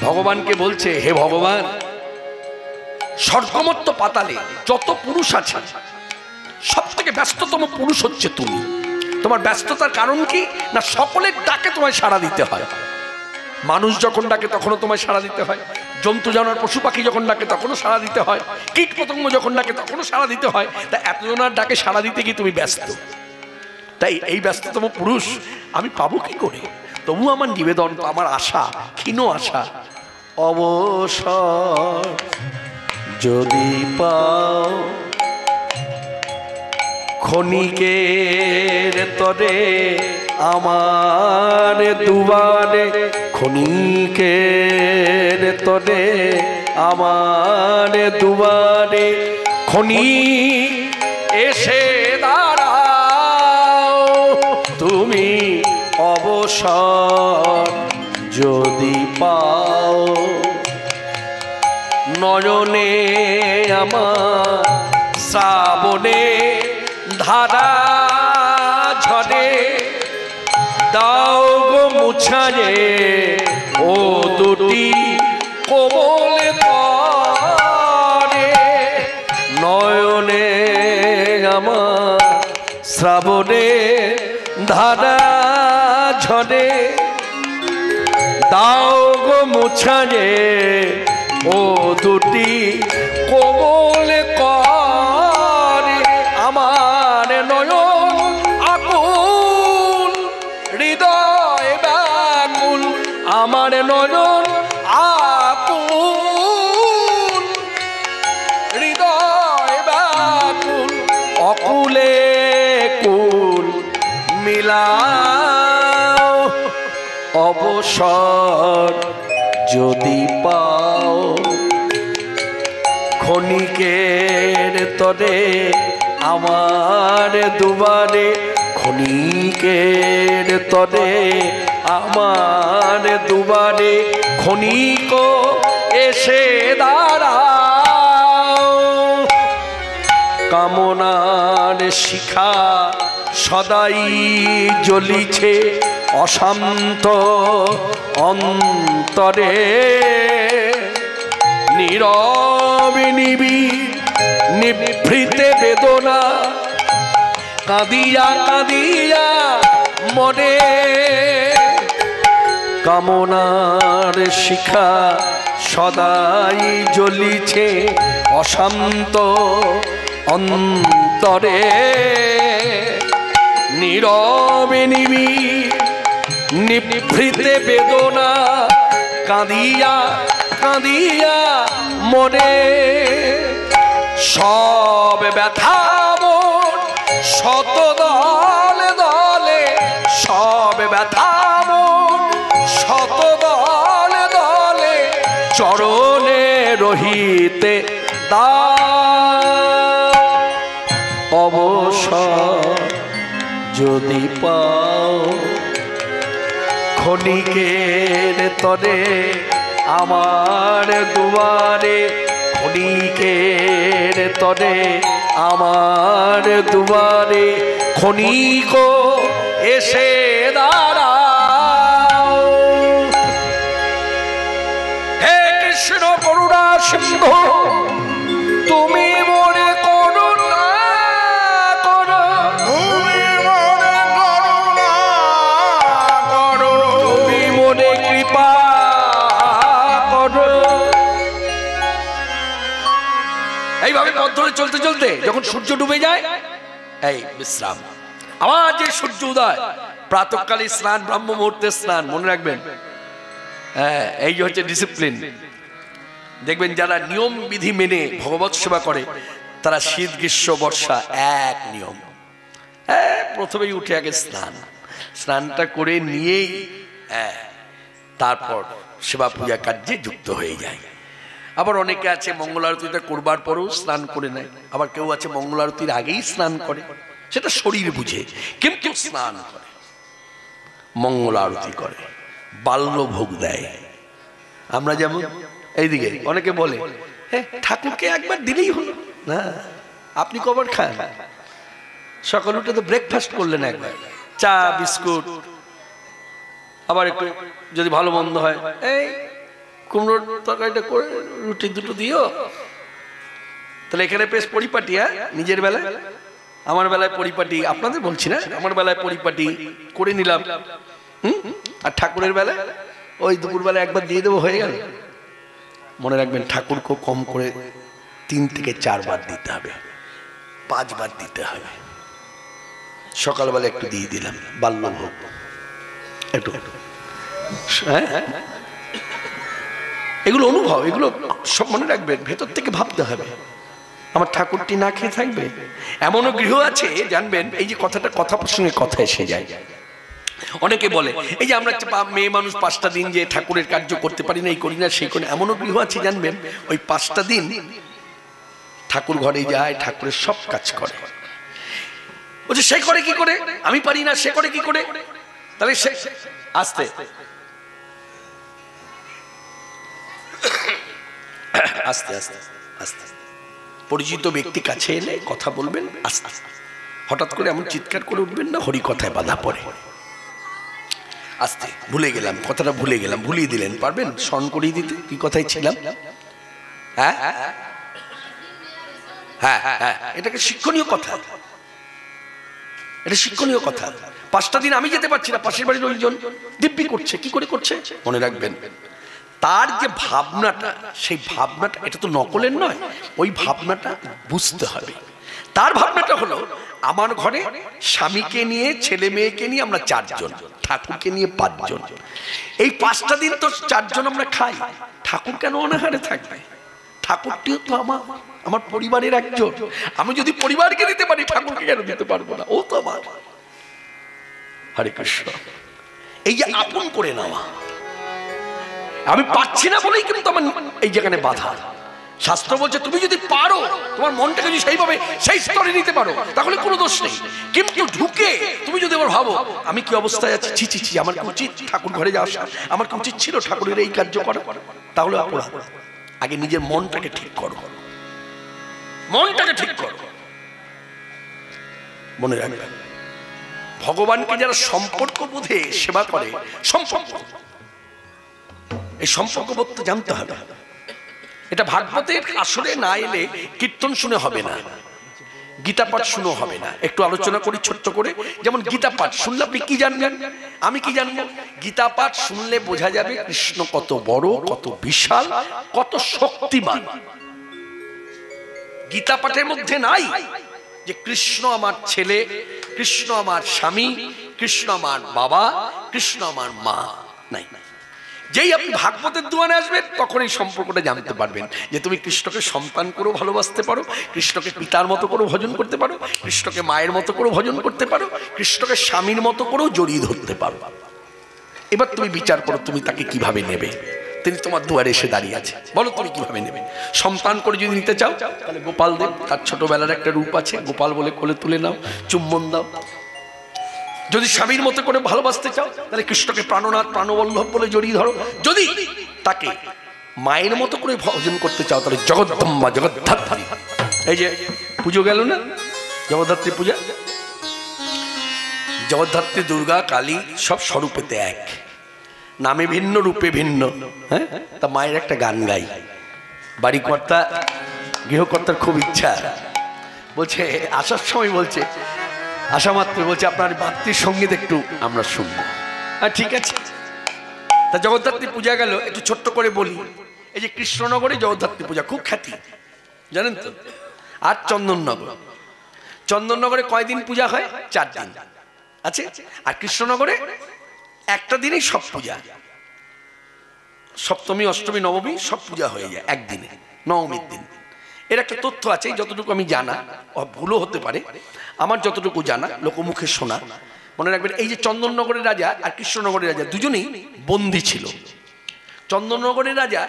ভগবানকে বলছে, হে ভগবান, স্বর্গমত্ত পাতালে যত পুরুষ আছে সব থেকে ব্যস্ততম পুরুষ হচ্ছে তুমি। তোমার ব্যস্ততার কারণ কি না, সকলের ডাকে তোমায় সাড়া দিতে হয়। মানুষ যখন ডাকে তখনও তোমায় সাড়া দিতে হয়, জন্তু জানোয়ার পশু পাখি যখন ডাকে তখনও সাড়া দিতে হয়, কীট পতঙ্গ যখন ডাকে তখনও সাড়া দিতে হয়। তাই এতজনের ডাকে সাড়া দিতে গিয়ে তুমি ব্যস্ত, তাই এই ব্যস্ততম পুরুষ আমি পাবো কি করে, তবু আমার নিবেদন, আমার আশা, ক্ষীণ আশা, অবসর যদি পাও ক্ষণিকের তরে আমার দুয়ারে, ক্ষণিকের তরে আমার দুয়ারে, ক্ষণিক এসে দাঁড়াও তুমি অবসর যদি পাও। নয়নে আমার শ্রাবণে ধারা ঝরে, দাও গো মুছারে ও দুটি কোমল তরে। নয়নে আমার শ্রাবণে ধারা ঝরে, দাও গো মুছারে ও দুটি কোমল করে। আমার নয়ন আকুল, হৃদয় ব্যাকুল, আমার নয়ন আকুল, হৃদয় ব্যাকুল, অকুলে কুল মিলাও অবসর যদি পাও। ক্ষণিকের তরে আমার দুবারে, ক্ষণিকের তরে আমার দুবারে, ক্ষণিক এসে দাঁড়াও। কামনার শিখা সদাই জ্বলিছে অশান্ত অন্তরে, নীরবে নিভৃতে বেদনা কাঁদিয়া কাঁদিয়া মরে। কামনার শিখা সদাই জ্বলিছে অশান্ত অন্তরে, নীরবে নিভৃতে বেদনা কাঁদিয়া কাঁদিয়া মনে। সব ব্যথা মন শত দলে দলে, সব ব্যথা মন শত দলে দলে, চরণে রহিতে দাও অবসর যদি পাও, ক্ষণিকের তরে আমার দুয়ারে, ক্ষণিকের তরে আমার দুয়ারে ক্ষণিক এসে দাঁড়াও। হে কৃষ্ণ করুণা সিন্ধু, তুমি মনে করুণা করো, তুমি মনে করুণা করো, তুমি মনে কৃপা করো। এইভাবে পথ ধরে চলতে চলতে যখন সূর্য ডুবে যায়, এই বিশ্রাম। আবার যে সূর্য উদয়, প্রাতঃকালে স্নান, ব্রাহ্ম মুহূর্তে স্নান, মনে রাখবেন। হ্যাঁ, এই যে হচ্ছে ডিসিপ্লিন। দেখবেন যারা নিয়ম বিধি মেনে ভগবত সেবা করে তারা শীত গ্রীষ্ম বর্ষা এক নিয়ম। হ্যাঁ, প্রথমেই উঠে আগে স্নান, স্নানটা করে নিয়েই তারপর সেবা পূজা কার্যে যুক্ত হয়ে যায়। আবার অনেকে আছে মঙ্গল আরতিটা করবার পরেও স্নান করে নেয়, আবার কেউ আছে মঙ্গল আরতির আগেই স্নান করে, সেটা শরীর বুঝে, কিন্তু স্নান করে, মঙ্গল আরতি করে, বাল্য ভোগ দেয়। আমরা যেমন এইদিকে অনেকে বলে, হ্যাঁ ঠাকুরকে একবার দিলেই হলো না, আপনি কবার খান? সকাল উঠে তো ব্রেকফাস্ট করলেন একবার, চা বিস্কুট, আবার একটু যদি ভালো মন্দ হয় এই কুমড়োর তরকারিটা করে রুটি দুটো দিও। তাহলে এখানে বেশ পরিপাটি, হ্যাঁ নিজের বেলায়, আমার বেলায় পরিপাটি, আপনাদের বলছি না, আমার বেলায় পরিপাটি করে নিলাম। আর ঠাকুরের বেলায় ওই দুপুর বেলায় একবার দিয়ে দেবো, হয়ে গেল। মনে রাখবেন ঠাকুরকে কম করে 3 থেকে 4 বার দিতে হবে, 5 বার দিতে হবে। সকালবেলা একটু দিয়ে দিলাম বাল্য ভোগ, একটু, হ্যাঁ এগুলো অনুভব, এগুলো সব মনে রাখবেন, ভেতর থেকে ভাবতে হবে আমার ঠাকুরটি না খেয়ে থাকবে। এমনও গৃহ আছে জানবেন, এই যে কথাটা কথা প্রসঙ্গে কথা এসে যায়, অনেকে বলে এই যে আমরা মেয়ে মানুষ 5টা দিন যে ঠাকুরের কার্য করতে পারি না, এই করি না সেই করি না। এমনও গৃহ আছে জানবেন, ওই 5টা দিন ঠাকুর ঘরে যায়, ঠাকুরের সব কাজ করে। বলছে সে করে কি করে, আমি পারি না, সে করে কি করে? তাহলে সে আস্তে আস্তে আস্তে আস্তে পরিচিত ব্যক্তি কাছে এলে কথা বলবেন আস্তে, হঠাৎ করে এমন চিৎকার করে উঠবেন না, হরি কথায় বাধা পড়ে। আস্তে, ভুলে গেলাম কথাটা, ভুলে গেলাম, ভুলিয়ে দিলেন, পারবেন স্মরণ করিয়ে দিতে কি কথায় ছিলাম? হ্যাঁ হ্যাঁ হ্যাঁ, এটাকে শিক্ষণীয় কথা, এটা শিক্ষণীয় কথা। 5টা দিন আমি যেতে পারছি না, পাশের বাড়ির লোকজন দিব্যি করছে, কি করে করছে? মনে রাখবেন তার যে ভাবনাটা, সেই ভাবনাটা, এটা তো নকলের নয়, ওই ভাবনাটা বুঝতে হবে। তার ভাবনাটা হলো আমার ঘরে স্বামীকে নিয়ে, ছেলে মেয়েকে নিয়ে আমরা 4 জন, ঠাকুরকে নিয়ে 5 জন। এই 5টা দিন তো 4 জন আমরা খাই, ঠাকুর কেন অনাহারে থাকবে? ঠাকুরটিও তো আমার পরিবারের একজন। আমি যদি পরিবারকে দিতে পারি, ঠাকুরকে কেন দিতে পারবো না? ও তো আমার। হরে কৃষ্ণ। এই যে আপন করে নেওয়া, আমি পাচ্ছি না বলেই কিন্তু আমার এই যেখানে বাধা। শাস্ত্র বলছে তুমি যদি পারো, তোমার মনটাকে যদি সেইভাবে সেই স্তরে নিতে পারো, তাহলে কোনো দোষ নেই। কিন্তু ঢুকে তুমি যদি আবার ভাবো আমি কি অবস্থায় আছি, ছি ছি ছি, আমার কি উচিত ঠাকুর ঘরে যাওয়া, আমার কি উচিত ছিল ঠাকুরের এই কার্য করা, তাহলে অপরাধ। আগে নিজের মনটাকে ঠিক করো, মনটাকে ঠিক করো। মনে রাখবেন ভগবানকে যারা সম্পর্ক বোধে সেবা করে, সম্পর্ক, এই সম্পর্ক বোধ জানতে হবে। এটা ভাগবতের আসরে না এলে কীর্তন শুনে হবে না, গীতা পাঠ শুনে হবে না। একটু আলোচনা করি ছোট্ট করে। যেমন গীতা পাঠ শুনলে আপনি কি জানবেন, আমি কি জানবো? গীতা পাঠ শুনলে বোঝা যাবে কৃষ্ণ কত বড়, কত বিশাল, কত শক্তিমান। গীতা পাঠের মধ্যে নাই যে কৃষ্ণ আমার ছেলে, কৃষ্ণ আমার স্বামী, কৃষ্ণ আমার বাবা, কৃষ্ণ আমার মা, নাই। যেই আপনি ভাগবতের দুয়ারে আসবেন তখন এই সম্পর্কটা জানতে পারবেন যে তুমি কৃষ্ণকে সন্তান করেও ভালোবাসতে পারো, কৃষ্ণকে পিতার মতো করেও ভজন করতে পারো, কৃষ্ণকে মায়ের মতো করেও ভজন করতে পারো, কৃষ্ণকে স্বামীর মতো করেও জড়িয়ে ধরতে পারো। এবার তুমি বিচার করো তুমি তাকে কিভাবে নেবে। তিনি তোমার দুয়ারে এসে দাঁড়িয়ে আছে, বলো তুমি কিভাবে নেবে। সন্তান করে যদি নিতে চাও তাহলে গোপাল দেব, তার ছোটবেলার একটা রূপ আছে, গোপাল বলে কোলে তুলে নাও, চুম্বন দাও। যদি স্বামীর মতো করে ভালোবাসতে চাও তাহলে কৃষ্ণকে প্রাণনাথ প্রাণবল্লভ বলে জড়িয়ে ধরো। যদি তাকে মায়ের মতো করে ভজন করতে চাও তাহলে জগদ্দম্বা জগদ্ধাত্রী। এই যে পুজো গেল না, জগদ্ধাত্রী পূজা, জগদ্ধাত্রী দুর্গা কালী সব স্বরূপেতে এক, নামে ভিন্ন রূপে ভিন্ন। হ্যাঁ, তা মায়ের একটা গান গাই। বাড়ি কর্তা গৃহকর্তার খুব ইচ্ছা, বলছে আসার সময় বলছে, আসা মাত্র বলছে আপনার মাতৃ সঙ্গীত একটু আমরা শুনবো। হ্যাঁ ঠিক আছে। তা জগদ্ধাত্রী পূজা গেল, একটু ছোট্ট করে বলি। এই যে কৃষ্ণনগরে জগদ্ধাত্রী পূজা খুব খ্যাতি, জানেন তো। আর চন্দননগর, চন্দননগরে কয়দিন পূজা হয়? 4 দিন আছে। আর কৃষ্ণনগরে একটা দিনেই সব পূজা, সপ্তমী অষ্টমী নবমী সব পূজা হয়ে যায় একদিনে, নবমীর দিন। এর একটা তথ্য আছে, যতটুকু আমি জানা, ভুলও হতে পারে, আমার যতটুকু জানা লোকমুখে শোনা। মনে রাখবেন, এই যে চন্দননগরের রাজা আর কৃষ্ণনগরের রাজা দুজনেই বন্দী ছিল। চন্দননগরের রাজা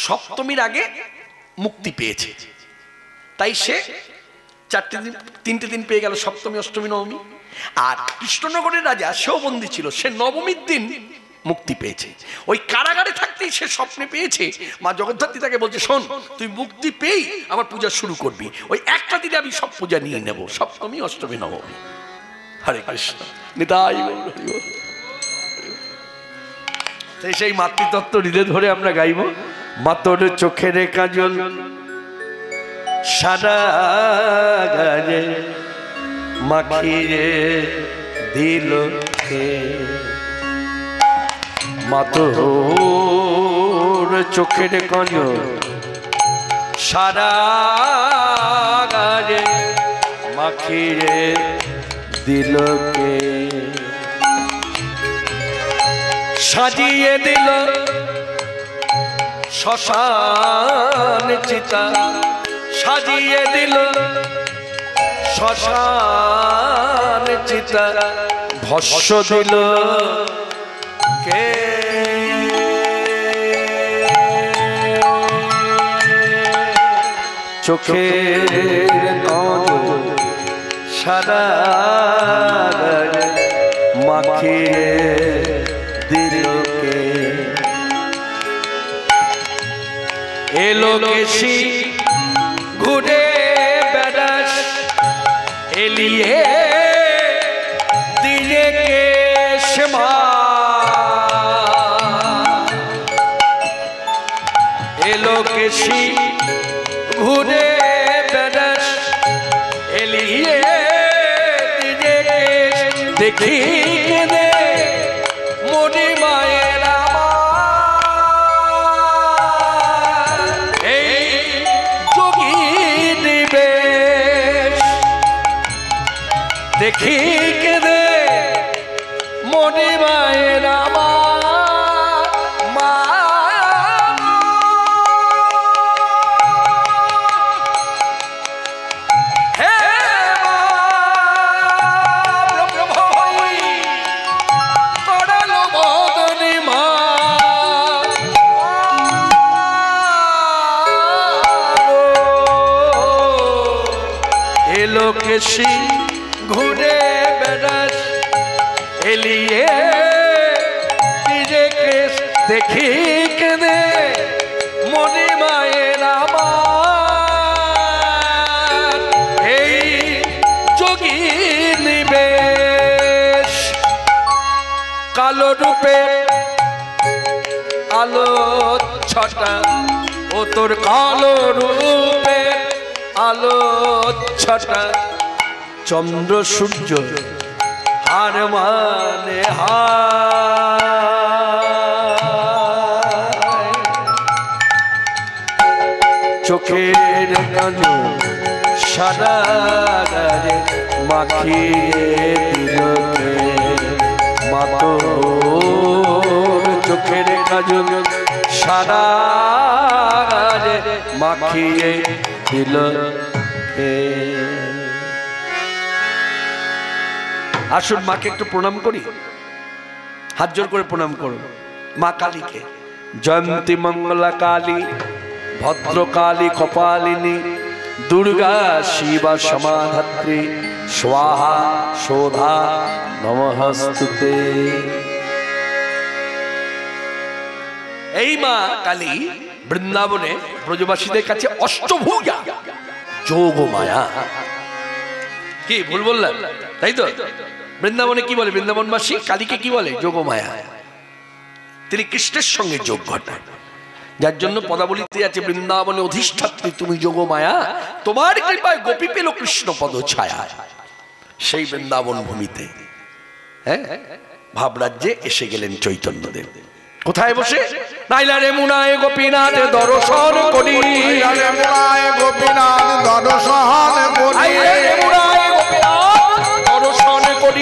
সপ্তমীর আগে মুক্তি পেয়েছে, তাই সে 3টে দিন পেয়ে গেল, সপ্তমী অষ্টমী নবমী। আর কৃষ্ণনগরের রাজা সেও বন্দী ছিল, সে নবমীর দিন মুক্তি পেয়েছে। ওই কারাগারে থাকতেই সে স্বপ্নে পেয়েছে, মা জগদ্ধাত্রী তাকে বলছে, শোন তুই মুক্তি পেয়েই আমার পূজা শুরু করবি, ওই একটা দিনে আমি সব পূজা নিয়ে নেব, সপ্তমী অষ্টমী নবমী। হরে কৃষ্ণ, নিতাই গৌর হরি বল। সেই মাতৃতত্ত্ব হৃদয়ে ধরে আমরা গাইব। মাতর চোখের কাজল সারা গায়ে মাখিয়ে দিল কে, মাতর চোখের কাজল সারা গায়ে মাখিয়ে দিল কে, সাজিয়ে দিল শ্মশান চিতা, সাজিয়ে দিল শ্মশান চিতা, ভস্য দিল কে, চোখের কাজল সারা গায়ে মাখিয়ে দিল কে, এলো কেশি ঘুরে বেড়াস এলিয়ে দিয়ে কেশমা, এলো কেশি ঘুরে বেড়াস এলিয়ে দিয়ে কেশ, দেখি কেনে মনি মায়ের এই যোগী নিবেশ, দেখি কেনে মনি মায়ের মা, হে কেশি ঘুরে বেড়াস এলিয়ে নিজে কেশ, দেখি কেনে মনি মায়ের আমার এই যোগী নিবেশ, কালো রূপে আলো ছটা, ও তোর কালো রূপে আলো ছটা, চন্দ্র সূর্য হার মানে হায়, চোখের কাজল সারা গায়ে মাখিয়ে দিল কে, মাতর চোখের কাজল সারা গায়ে মাখিয়ে দিল কে। আসুন মাকে একটু প্রণাম করি, হাত জোর করে প্রণাম করুন মা কালীকে। জয়ন্তী মঙ্গলা কালী ভদ্রকালী কপালিনী দুর্গা শিবা সমাধাত্রী স্বাহা শোধা নমস্তুতে। এই মা কালী বৃন্দাবনে ব্রজবাসীদের কাছে অষ্টভুজা যোগ মায়া। কি ভুল বললাম? তাই তো? বৃন্দাবনে কি বলে বৃন্দাবনবাসী কালীকে? কি বলে? যোগ মায়া। তিনি কৃষ্ণের সঙ্গে যোগ ঘটায়, যার জন্য পদাবলিতে আছে বৃন্দাবনে অধিষ্ঠাত্রী তুমি যোগ মায়া, তোমার কৃপায় গোপী পেল কৃষ্ণ পদ ছায়া। সেই বৃন্দাবন ভূমিতে হ্যাঁ ভাবরাজ্যে এসে গেলেন চৈতন্যদেব। কোথায় বসে? নাইলা রে মুনায় গোপীনাথ দর্শন করি, রে মুনায় গোপীনাথ দর্শন করি, রে মুনায় গোপীনাথ দর্শন করি,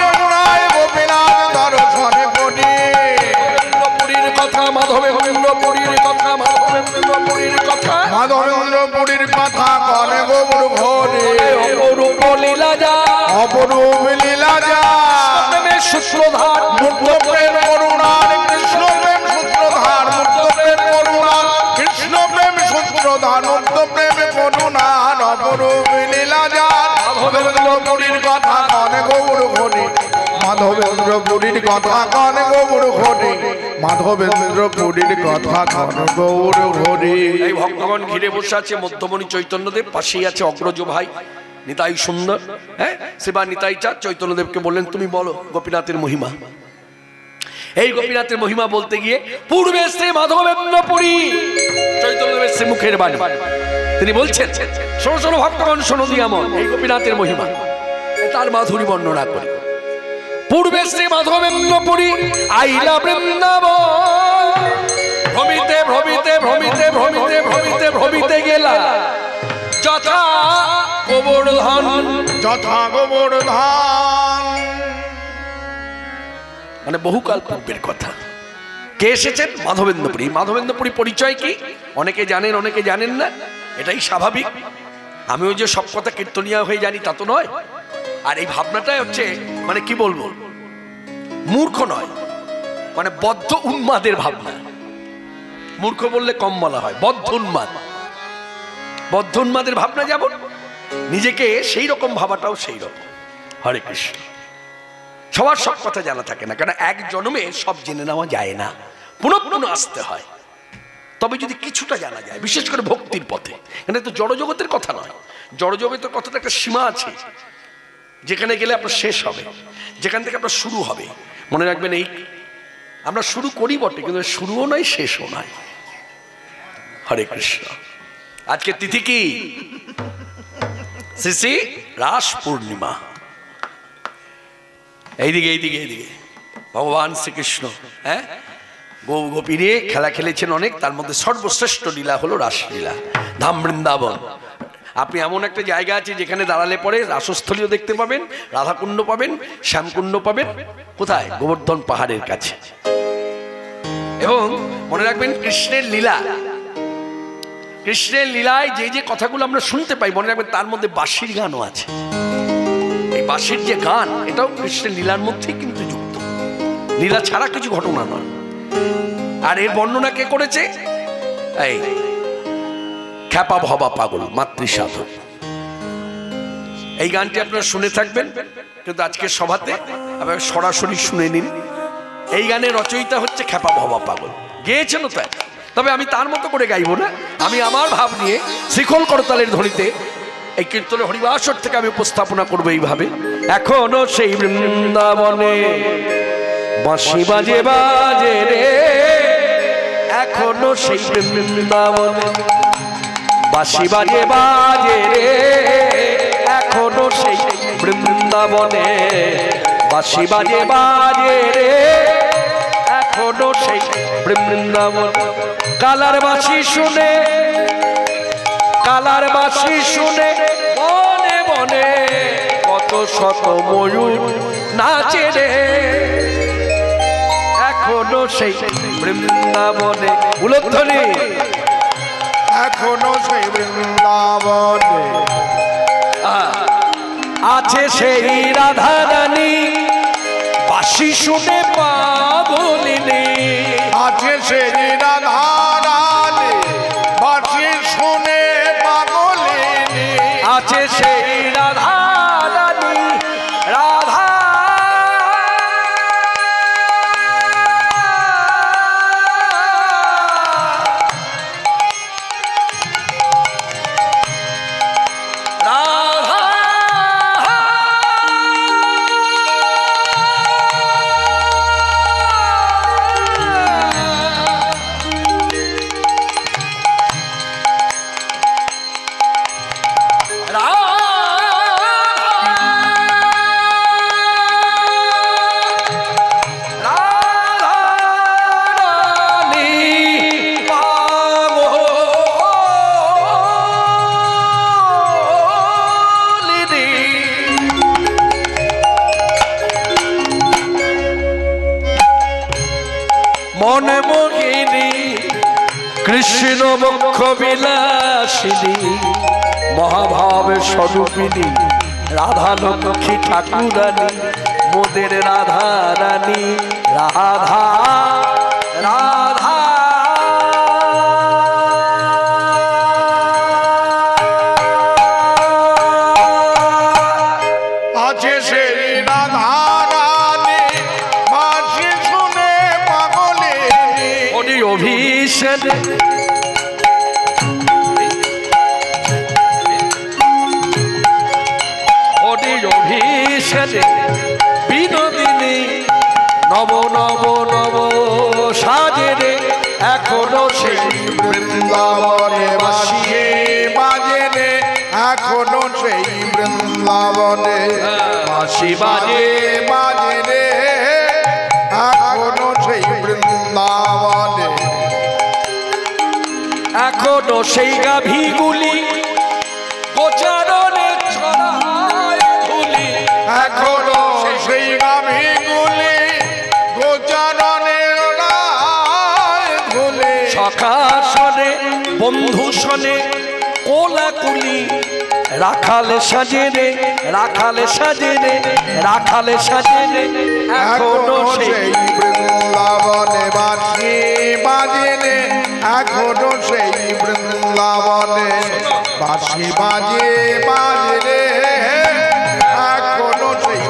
রে মুনায় গোপীনাথ দর্শন করি। পুরীর কথা মাধবেন্দ্র পুরীর কথা, মাধবেন্দ্র পুরীর কথা, মাধবেন্দ্রপুরীর কথা কনে গৌর ঘরে, অপরূপ লীলা যা, অপরূপ লীলা যা, প্রেমের সূত্রধার মুক্ত প্রেম করুণার কৃষ্ণ প্রেম সূত্রধার, মুক্ত প্রেম করুণার কৃষ্ণ প্রেম সূত্রধার, মুক্ত প্রেম করুণার অপরূপ লীলা যা। মাধবেন্দ্রপুরীর কথা কনে গৌর ঘরে, মাধবেন্দ্রপুরীর কথা কনে গৌর ঘরে, মাধবেন্দ্রপুরীর কথা কনে গৌর ঘরে। এই ভক্তগণ ঘিরে বসে আছে মধ্যমণি চৈতন্যদেব, পাশেই আছে অগ্রজ ভাই নিতাই সুন্দর। হ্যাঁ, সেবা নিতাই চাঁদ চৈতন্যদেবকে বললেন তুমি বলো গোপীনাথের মহিমা। এই গোপীনাথের মহিমা বলতে গিয়ে পূর্বে শ্রী মাধবেন্দ্রপুরী চৈতন্যদেবের শ্রী মুখের বাণী তিনি বলছেন, শোনো শোনো ভক্তগণ শোনো দিয়ামন, এই গোপীনাথের মহিমা তার মাধুরী বর্ণনা করি। পূর্বে শ্রী মাধবেন্দ্রপুরী আইলা বৃন্দাবন, ভ্রমিতে ভ্রমিতে ভ্রমিতে ভ্রমিতে ভ্রমিতে ভ্রমিতে গেলা যথা গোবর্ধন, যথা গোবর্ধন। মানে বহুকাল পূর্বের কথা। কে এসেছেন? মাধবেন্দ্রপুরী। মাধবেন্দ্রপুরী পরিচয় কি? অনেকে জানেন অনেকে জানেন না, এটাই স্বাভাবিক। আমিও যে সব কথা কীর্তনিয়া হয়ে জানি তা তো নয়। আর এই ভাবনাটাই হচ্ছে মানে কি বলবো, মূর্খ নয়, মানে বদ্ধ উন্মাদের ভাবনা। মূর্খ বললে কম বলা হয়, বদ্ধ উন্মাদ। বদ্ধ উন্মাদের ভাবনা যেমন, নিজেকে সেই রকম ভাবাটাও সেই রকম। হরে কৃষ্ণ। সবার সব কথা জানা থাকে না, কারণ এক জন্মে সব জেনে নেওয়া যায় না, পুনঃ পুনঃ আসতে হয়। তবে যদি কিছুটা জানা যায়, বিশেষ করে ভক্তির পথে, এখানে তো জড়জগতের কথা নয়, জড়জগতের কথাটা একটা সীমা আছে, যেখানে গেলে আপনার শেষ হবে, যেখান থেকে আপনার শুরু হবে। মনে রাখবেন, এই আমরা শুরু করি বটে, কিন্তু শুরুও নয় শেষও নয়। হরে কৃষ্ণ। আজকে তিথি কি? শ্রী রাস পূর্ণিমা। এইদিকে এইদিকে এইদিকে ভগবান শ্রীকৃষ্ণ হ্যাঁ গৌ গোপী নিয়ে খেলা খেলেছেন অনেক, তার মধ্যে সর্বশ্রেষ্ঠ লীলা হলো রাসলীলা। ধাম বৃন্দাবন। আপনি এমন একটা জায়গা আছে যেখানে দাঁড়ালে পরে রাসস্থলীও দেখতে পাবেন, রাধাকুণ্ড পাবেন, শ্যামকুণ্ড পাবেন। কোথায়? গোবর্ধন পাহাড়ের কাছে। এবং মনে রাখবেন, কৃষ্ণের লীলা, কৃষ্ণের লীলায় যে যে কথাগুলো আমরা শুনতে পাই, মনে রাখবেন তার মধ্যে বাঁশির গানও আছে। এই বাঁশির যে গান, এটাও কৃষ্ণের লীলার মধ্যেই কিন্তু যুক্ত, লীলা ছাড়া কিছু ঘটনা নয়। আর এর বর্ণনা কে করেছে? এই খ্যাপা ভবা পাগল মাতৃসাধক। এই গানটি আপনারা শুনে থাকবেন, কিন্তু আজকের সভাতে আপনারা সরাসরি শুনে নিন। এই গানের রচয়িতা হচ্ছে খ্যাপা ভবা পাগল, গেয়েছেন তাই। তবে আমি তার মতো করে গাইব না, আমি আমার ভাব নিয়ে শিখল করতালের ধ্বনিতে এই কীর্তনের হরিবাসর থেকে আমি উপস্থাপনা করবো এইভাবে। এখনো সেই বৃন্দাবনে বাঁশি বাজে বাজে রে, এখনো সেই বৃন্দাবনে বাঁশি বাজে বাজে রে, এখনো সেই বৃন্দাবনে বাঁশি বাজে বাজে রে, এখনো সেই বৃন্দাবন। কালার বাঁশি শুনে, কালার বাঁশি শুনে বনে বনে কত শত ময়ূর নাচে রে, এখনো সেই বৃন্দাবনে। উলধ্বনি। এখনো সেই বৃন্দাবনে আছে সেই রাধা রানী, বাঁশি শুনে পাগলিনী। আছে সেই রাধারানী বাঁশি শুনে পাগলিনী আছে সেই রাধা রানী রাধা মনে মোহিনী কৃষ্ণ বক্ষ বিলাসিনী মহাভাব স্বরূপিনী রাধা লক্ষ্মী ঠাকুরানী মোদের রাধা রানী রাধা রাধা আছে সেই রাধারানী বাঁশি শুনে পাগলিনী হরি অভিষেক হরি অভিষেক বিনোদিনী নব নব নব সাজে রে এখনো সেই বৃন্দাবনে বাঁশিয়ে বাজে রে এখনো সেই বৃন্দাবনে বাঁশি বাজে বাজে রে এখনো সেই বৃন্দাবনে এখনো সেই গাভীগুলি গোচারণে ছড়ায় ধুলি এখনো সেই গাভীগুলি গোচারণে ধুলে সখা শনে বন্ধু শনে কোলাকুলি রাখালে সাজে রে রাখালে সাজে রে রাখালে সাজে রে এখনো সেই বৃন্দাবনে বাঁশি বাজে রে এখনো সেই বৃন্দাবনে বাঁশি বাজে বাজে রে এখনো সেই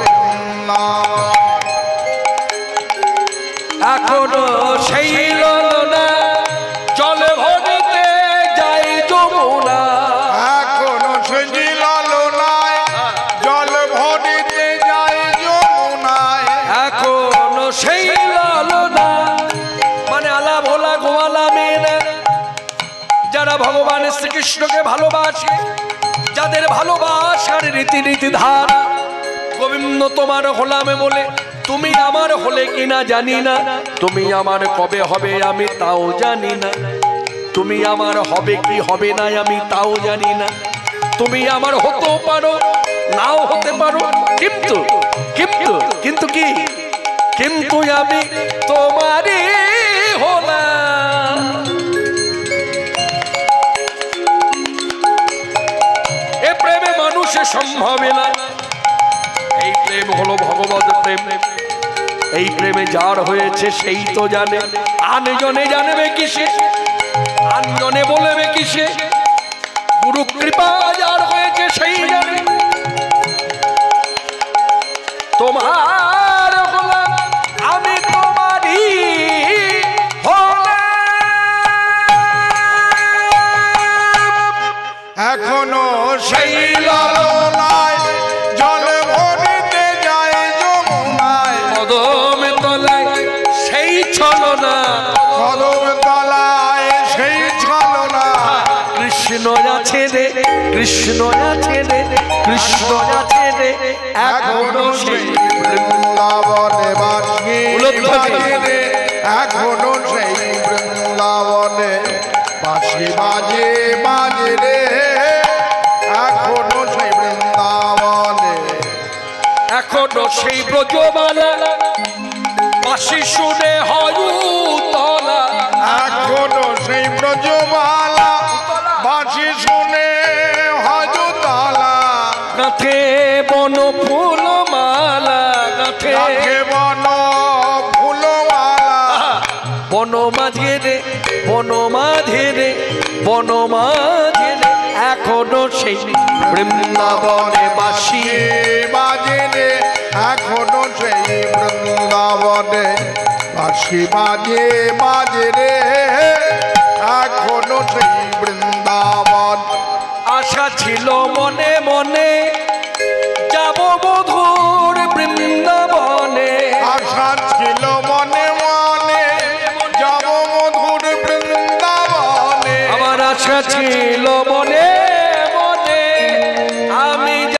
এখনো সেই ললনা জলে ভরিতে যাই যমুনা এখনো সেই ললনায় জল ভরিতে যায় যমুনায় এখনো সেই ললনা মানে আলা ভোলা গোয়ালা মেয়েরা যারা ভগবান শ্রীকৃষ্ণকে ভালোবাসে যাদের ভালোবাসার রীতিনীতি ধার গোবিন্দ তোমার হলামে বলে তুমি আমার হলে কিনা জানি না তুমি আমার কবে হবে আমি তাও জানি না তুমি আমার হবে কি হবে না আমি তাও জানি না তুমি আমার হতেও পারো নাও হতে পারো কিন্তু কিন্তু কিন্তু কি কিন্তু আমি তোমারই হলাম এ প্রেমে মানুষের সম্ভবে না এই প্রেম হলো ভগবত প্রেম এই প্রেমে যার হয়েছে সেই তো জানে আনজনে জানবে কিসে আনজনে বলবে কিসে গুরু কৃপা যার হয়েছে সেই জানে তোমার হলাম আমি তোমারই এখনো সেই ললনায় জল ভরিতে যায় যমুনায় কদম তলায় সেই ছলনা কদম তলায় সেই ছলনা কৃষ্ণ আছে রে কৃষ্ণ আছে রে কৃষ্ণ আছে রে এখনো সেই বৃন্দাবনে বাঁশি বাজে রে এখনো সেই বৃন্দাবনে বাঁশি বাজে বাজে রে এখনো সেই বৃন্দাবনে এখনো সেই ব্রজবালা বাঁশি শুনে হয় তলা এখনো সেই ব্রজবালা বাঁশি শুনে হজতলা গাঁথে বন ফুল মালা গাঁথে বন ফুলমালা বনমাঝে রে বনমাঝে রে বনমাঝে রে এখনো সেই বৃন্দাবনে বাসি বাজে রে এখনো সেই বৃন্দাবনে বাঁশি বাজে বাজে রে এখনো সেই বৃন্দাবন। আশা ছিল মনে মনে যাব মধুর বৃন্দাবনে আশা ছিল মনে মনে যাব মধুর বৃন্দাবনে আমার আশা ছিল মনে